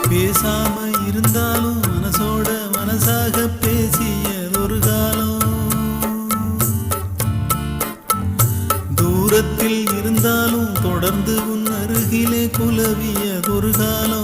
பேசாம இருந்தாலும் மனசோட மனசாக பேசியதொரு காலம், தூரத்தில் இருந்தாலும் தொடர்ந்து உன் அருகிலே குலவியதொரு காலம்.